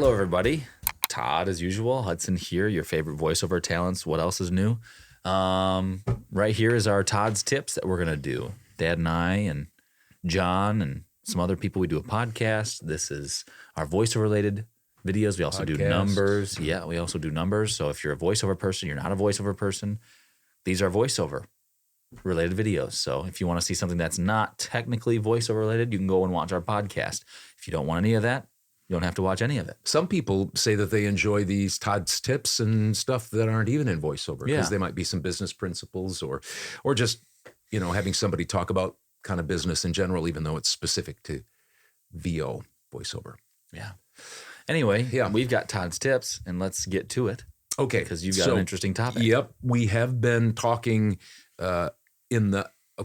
Hello, everybody. Todd, as usual. Hudson here, your favorite voiceover talents. What else is new? Right here is our Todd's tips that we're going to do. Dad and I and John and some other people, we do a podcast. This is our voiceover-related videos. We also do numbers. Yeah, we also do numbers. So if you're a voiceover person, you're not a voiceover person, these are voiceover-related videos. So if you want to see something that's not technically voiceover-related, you can go and watch our podcast. If you don't want any of that, you don't have to watch any of it. Some people say that they enjoy these Todd's tips and stuff that aren't even in voiceover because they might be some business principles or just, you know, having somebody talk about kind of business in general, even though it's specific to VO voiceover. Yeah. Anyway, we've got Todd's tips and let's get to it. Okay. Because you've got an interesting topic. Yep. We have been talking of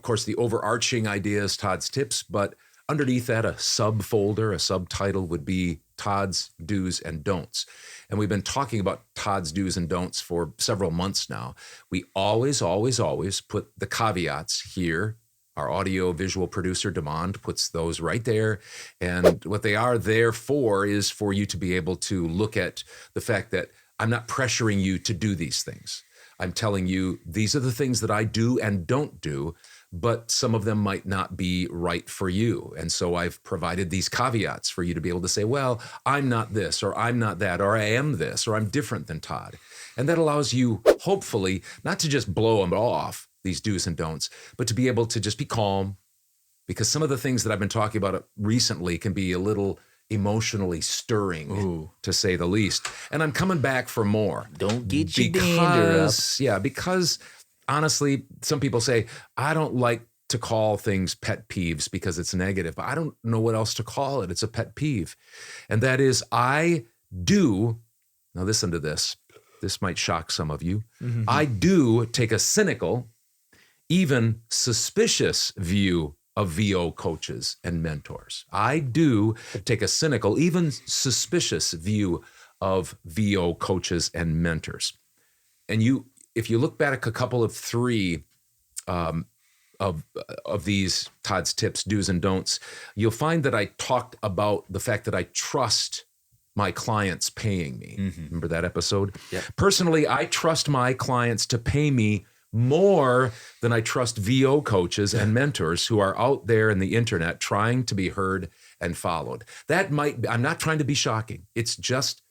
course, the overarching idea is Todd's tips, but underneath that, a subfolder, a subtitle would be Todd's do's and don'ts. And we've been talking about Todd's do's and don'ts for several months now. We always put the caveats here. Our audio visual producer, Demond, puts those right there. And what they are there for is for you to be able to look at the fact that I'm not pressuring you to do these things. I'm telling you, these are the things that I do and don't do, but some of them might not be right for you. And so I've provided these caveats for you to be able to say, well, I'm not this, or I'm not that, or I am this, or I'm different than Todd. And that allows you, hopefully, not to just blow them off, these do's and don'ts, but to be able to just be calm, because some of the things that I've been talking about recently can be a little emotionally stirring, to say the least. And I'm coming back for more. Don't get your dander up. Yeah, because honestly, some people say, I don't like to call things pet peeves because it's negative, but I don't know what else to call it. It's a pet peeve. And that is, I do, now listen to this. This might shock some of you. Mm-hmm. I do take a cynical, even suspicious view of VO coaches and mentors. I do take a cynical, even suspicious view of VO coaches and mentors. And if you look back at a couple of three of these Todd's tips, do's and don'ts, you'll find that I talked about the fact that I trust my clients paying me. Mm-hmm. Remember that episode? Yeah. Personally, I trust my clients to pay me more than I trust VO coaches and mentors who are out there in the internet trying to be heard and followed. I'm not trying to be shocking. It's just,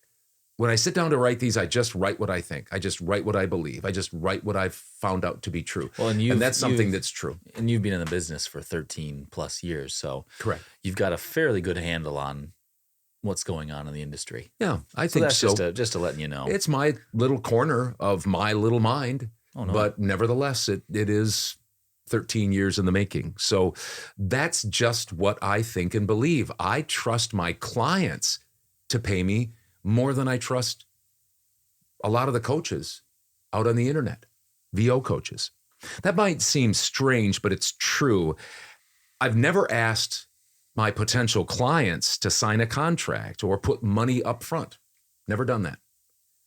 when I sit down to write these, I just write what I think. I just write what I believe. I just write what I've found out to be true. Well, and that's something that's true. And you've been in the business for 13 plus years. So correct. You've got a fairly good handle on what's going on in the industry. Yeah, I think so. That's just to letting you know. It's my little corner of my little mind. Oh, no. But nevertheless, it is 13 years in the making. So that's just what I think and believe. I trust my clients to pay me more than I trust a lot of the coaches out on the internet, VO coaches. That might seem strange, but it's true. I've never asked my potential clients to sign a contract or put money up front. Never done that.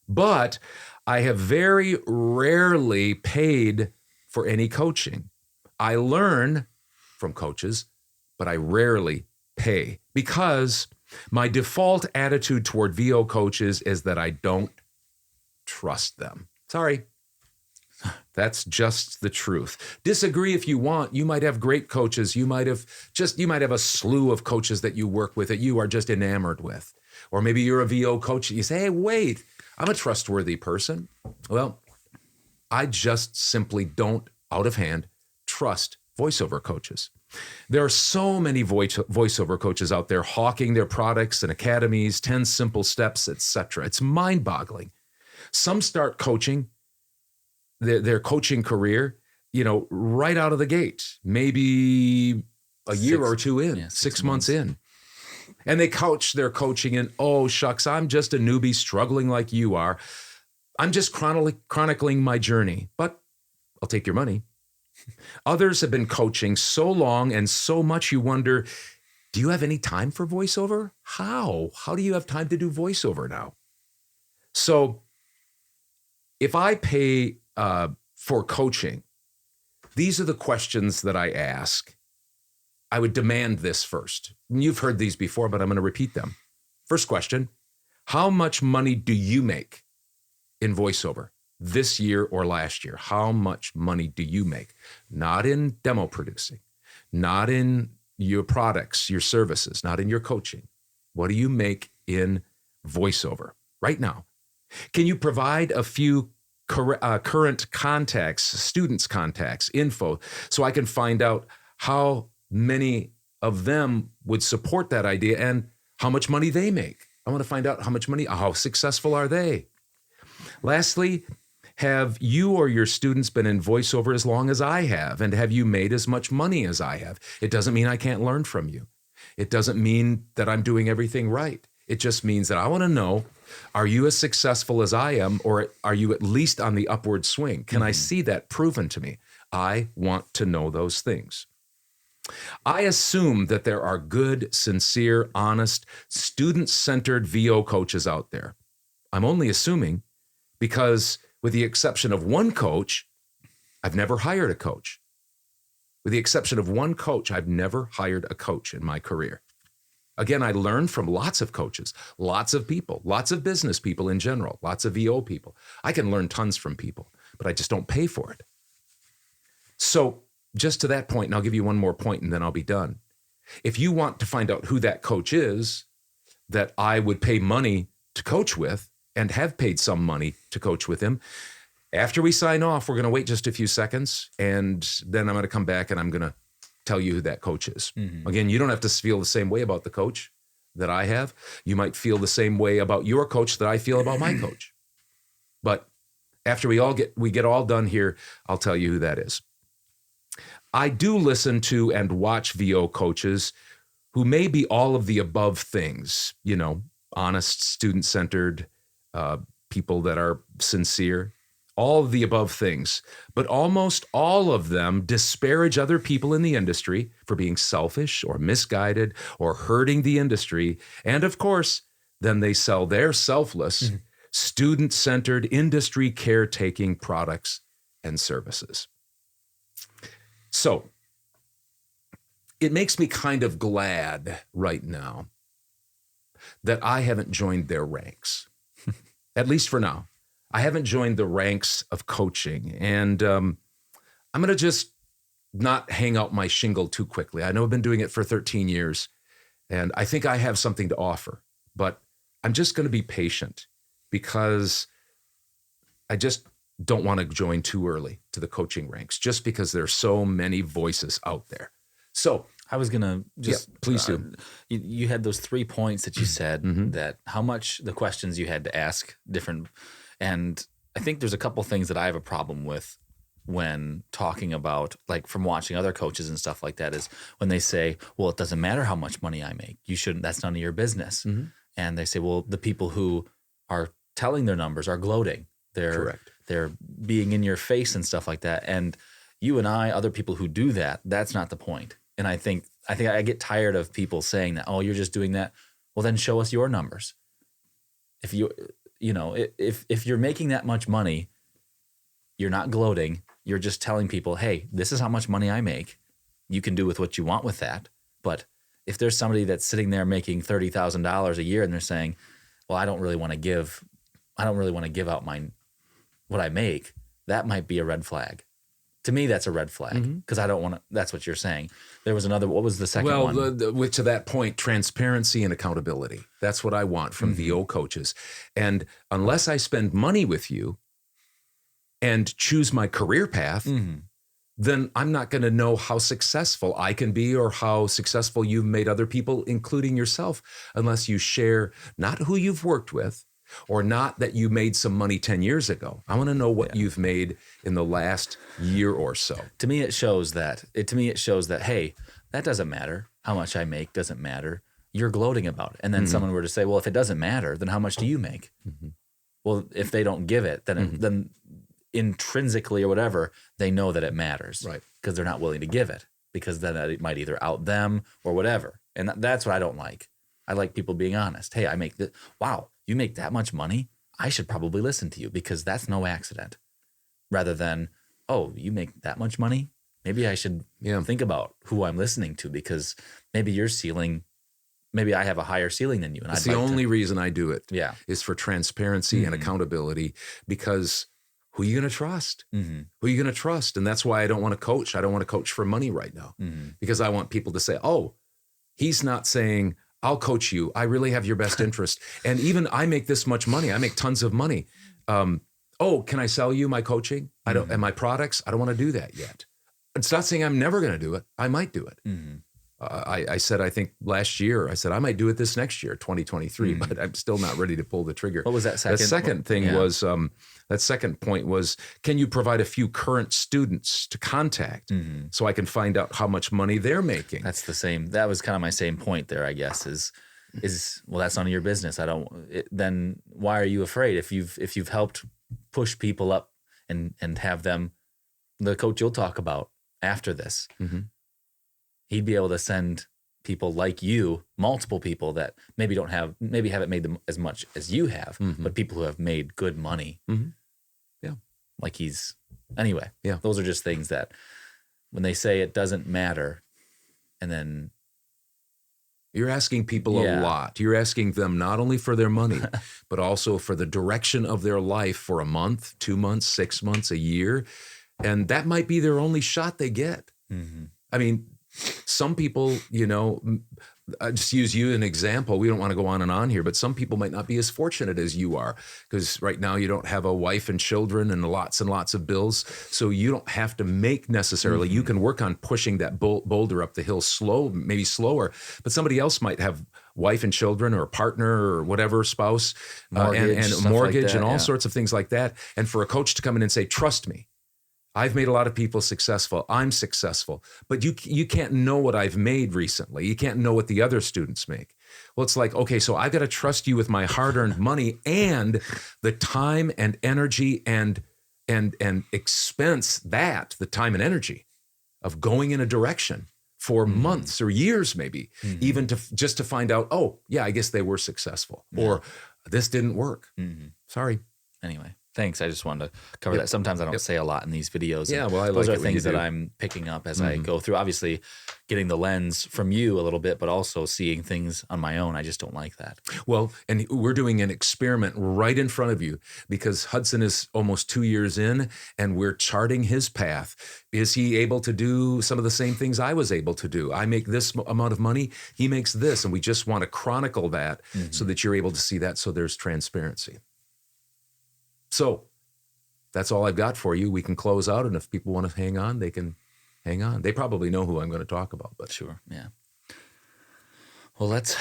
But I have very rarely paid for any coaching. I learn from coaches, but I rarely pay because my default attitude toward VO coaches is that I don't trust them. Sorry. That's just the truth. Disagree if you want. You might have great coaches. You might have a slew of coaches that you work with that you are just enamored with. Or maybe you're a VO coach. You say, hey, wait, I'm a trustworthy person. Well, I just simply don't, out of hand, trust voiceover coaches. There are so many voiceover coaches out there hawking their products and academies, 10 simple steps, etc. It's mind-boggling. Some start coaching their coaching career, right out of the gate, maybe a year or two in, 6 months in. And they couch their coaching in, oh, shucks, I'm just a newbie struggling like you are. I'm just chronicling my journey, but I'll take your money. Others have been coaching so long and so much you wonder, do you have any time for voiceover? How? How do you have time to do voiceover now? So if I pay for coaching, these are the questions that I ask. I would demand this first. You've heard these before, but I'm going to repeat them. First question, How much money do you make in voiceover this year or last year? How much money do you make? Not in demo producing, not in your products, your services, not in your coaching. What do you make in voiceover right now? Can you provide a few current contacts, students' contacts, info, so I can find out how many of them would support that idea and how much money they make? I want to find out how successful are they? Lastly, have you or your students been in voiceover as long as I have? And have you made as much money as I have? It doesn't mean I can't learn from you. It doesn't mean that I'm doing everything right. It just means that I want to know, are you as successful as I am, or are you at least on the upward swing? Can I see that proven to me? I want to know those things. I assume that there are good, sincere, honest, student-centered VO coaches out there. I'm only assuming because, with the exception of one coach, I've never hired a coach. With the exception of one coach, I've never hired a coach in my career. Again, I learned from lots of coaches, lots of people, lots of business people in general, lots of VO people. I can learn tons from people, but I just don't pay for it. So just to that point, and I'll give you one more point and then I'll be done. If you want to find out who that coach is that I would pay money to coach with and have paid some money to coach with him, after we sign off, we're going to wait just a few seconds, and then I'm going to come back and I'm going to tell you who that coach is. Again, you don't have to feel the same way about the coach that I have. You might feel the same way about your coach that I feel about my coach. But after we get all done here, I'll tell you who that is. I do listen to and watch VO coaches who may be all of the above things, honest, student-centered, people that are sincere, all of the above things. But almost all of them disparage other people in the industry for being selfish or misguided or hurting the industry. And of course, then they sell their selfless, student-centered, industry caretaking products and services. So it makes me kind of glad right now that I haven't joined their ranks, at least for now. I haven't joined the ranks of coaching, and I'm going to just not hang out my shingle too quickly. I know I've been doing it for 13 years, and I think I have something to offer, but I'm just going to be patient because I just don't want to join too early to the coaching ranks just because there's so many voices out there. So I was going to just... Yeah, please do. You had those 3 points that you said that how much the questions you had to ask different... And I think there's a couple things that I have a problem with when talking about, like from watching other coaches and stuff like that, is when they say, well, it doesn't matter how much money I make. You shouldn't, that's none of your business. And they say, well, the people who are telling their numbers are gloating. They're being in your face and stuff like that. And you and I, other people who do that, that's not the point. And I think I get tired of people saying that, oh, you're just doing that. Well, then show us your numbers. If you're making that much money, you're not gloating. You're just telling people, hey, this is how much money I make. You can do with what you want with that. But if there's somebody that's sitting there making $30,000 a year and they're saying, well, I don't really want to give out what I make, that might be a red flag. To me, that's a red flag because I don't want to. That's what you're saying. There was another. What was the second one? Well, to that point, transparency and accountability. That's what I want from VO coaches. And unless I spend money with you and choose my career path, then I'm not going to know how successful I can be or how successful you've made other people, including yourself, unless you share not who you've worked with, or not that you made some money 10 years ago. I want to know what you've made in the last year or so. To me, it shows that, hey, that doesn't matter. How much I make doesn't matter. You're gloating about it. And then someone were to say, well, if it doesn't matter, then how much do you make? Well, if they don't give it, then intrinsically or whatever, they know that it matters. Right. Because they're not willing to give it. Because then it might either out them or whatever. And that's what I don't like. I like people being honest. Hey, I make this. Wow. You make that much money? I should probably listen to you because that's no accident. Rather than, oh, you make that much money? Maybe I should think about who I'm listening to because maybe you're maybe I have a higher ceiling than you. And That's the only reason I do it. Yeah. Is for transparency and accountability, because who are you going to trust? Mm-hmm. Who are you going to trust? And that's why I don't want to coach. I don't want to coach for money right now, because I want people to say, oh, he's not saying, I'll coach you. I really have your best interest. And even I make this much money. I make tons of money. Oh, can I sell you my coaching? I don't, and my products? I don't want to do that yet. It's not saying I'm never going to do it. I might do it. I said, I think last year, I said, I might do it this next year, 2023, but I'm still not ready to pull the trigger. What was that second? The second thing was, that second point was, can you provide a few current students to contact so I can find out how much money they're making? That's the same. That was kind of my same point there, I guess, is well, that's none of your business. Then why are you afraid? If you've helped push people up and have them, the coach you'll talk about after this, he'd be able to send people like you, multiple people that maybe haven't made them as much as you have, but people who have made good money. Yeah. Like anyway, those are just things that when they say it doesn't matter, and then you're asking people a lot. You're asking them not only for their money, but also for the direction of their life for a month, 2 months, 6 months, a year. And that might be their only shot they get. I mean, some people, I just use you an example. We don't want to go on and on here, but some people might not be as fortunate as you are, because right now you don't have a wife and children and lots of bills. So you don't have to make necessarily. You can work on pushing that boulder up the hill maybe slower, but somebody else might have wife and children or a partner or whatever, spouse, and a mortgage and all sorts of things like that. And for a coach to come in and say, trust me, I've made a lot of people successful. I'm successful, but you can't know what I've made recently. You can't know what the other students make. Well, it's like, okay, so I've got to trust you with my hard-earned money and the time and energy and expense the time and energy of going in a direction for months or years, maybe, even just to find out, oh, yeah, I guess they were successful, or this didn't work. Sorry. Anyway. Thanks. I just wanted to cover that. Sometimes I don't say a lot in these videos. Yeah, well, those are things that I'm picking up as I go through. Obviously, getting the lens from you a little bit, but also seeing things on my own. I just don't like that. Well, and we're doing an experiment right in front of you, because Hudson is almost 2 years in, and we're charting his path. Is he able to do some of the same things I was able to do? I make this amount of money. He makes this. And we just want to chronicle that so that you're able to see that, so there's transparency. So that's all I've got for you. We can close out, and if people want to hang on, they can hang on. They probably know who I'm going to talk about, but sure, yeah. Well, let's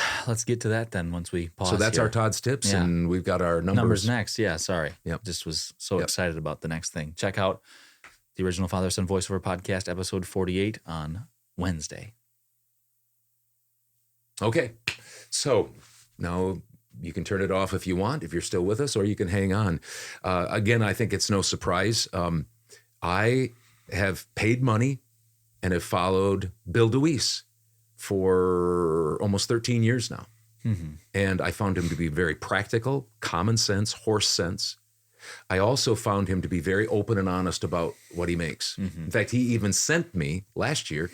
get to that then once we pause. So that's our Todd's tips, and we've got our numbers next. Yeah, sorry. Just was so excited about the next thing. Check out the original Father Son Voiceover podcast, episode 48 on Wednesday. Okay, so now you can turn it off if you want, if you're still with us, or you can hang on. Again, I think it's no surprise. I have paid money and have followed Bill DeWees for almost 13 years now. And I found him to be very practical, common sense, horse sense. I also found him to be very open and honest about what he makes. In fact, he even sent me last year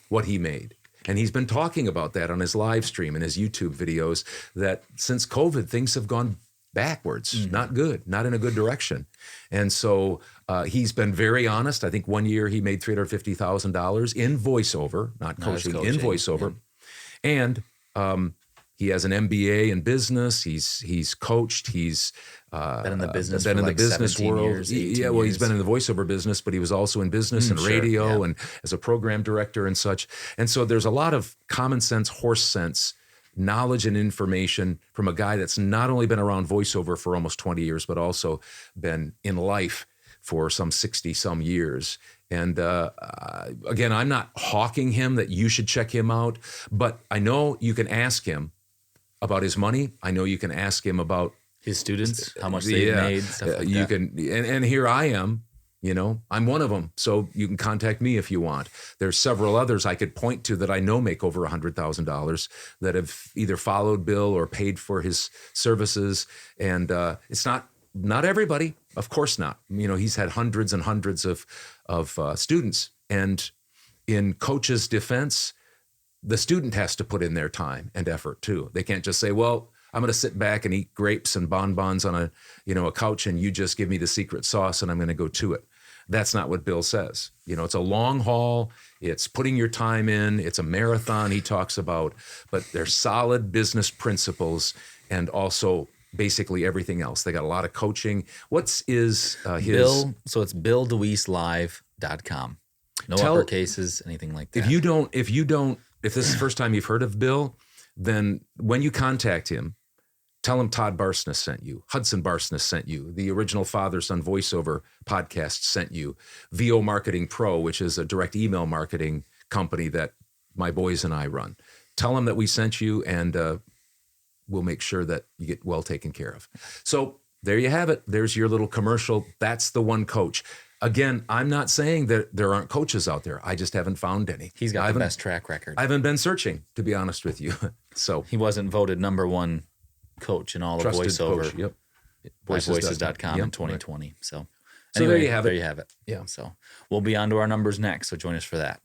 what he made. And he's been talking about that on his live stream and his YouTube videos, that since COVID, things have gone backwards, not good, not in a good direction. And so he's been very honest. I think one year he made $350,000 in voiceover, not coaching, in voiceover. And he has an MBA in business. He's coached. He's been in the business world. He's been in the voiceover business, but he was also in business and radio and as a program director and such. And so there's a lot of common sense, horse sense, knowledge and information from a guy that's not only been around voiceover for almost 20 years, but also been in life for some 60 some years. And again, I'm not hawking him that you should check him out, but I know you can ask him about his money. I know you can ask him about his students, how much they've made, stuff like you that. Can, and here I am, I'm one of them. So you can contact me if you want. There's several others I could point to that I know make over $100,000 that have either followed Bill or paid for his services. And it's not everybody, of course not. He's had hundreds and hundreds of students. And in coach's defense, the student has to put in their time and effort too. They can't just say, well, I'm going to sit back and eat grapes and bonbons on a couch and you just give me the secret sauce and I'm going to go to it. That's not what Bill says. It's a long haul. It's putting your time in. It's a marathon he talks about, but they're solid business principles and also basically everything else. They got a lot of coaching. What's his Bill? So it's BillDeWeesLive.com. No uppercases, anything like that. If this is the first time you've heard of Bill, then when you contact him, tell him Todd Barsness sent you, Hudson Barsness sent you, the original Father Son Voiceover podcast sent you, VO Marketing Pro, which is a direct email marketing company that my boys and I run. Tell him that we sent you, and we'll make sure that you get well taken care of. So there you have it. There's your little commercial. That's the one coach. Again, I'm not saying that there aren't coaches out there. I just haven't found any. He's got the best track record. I haven't been searching, to be honest with you. So he wasn't voted number one coach in all of Voiceover. Coach, yep. Voices.com in 2020. Right. So anyway, there you have it. There you have it. Yeah. So we'll be on to our numbers next. So join us for that.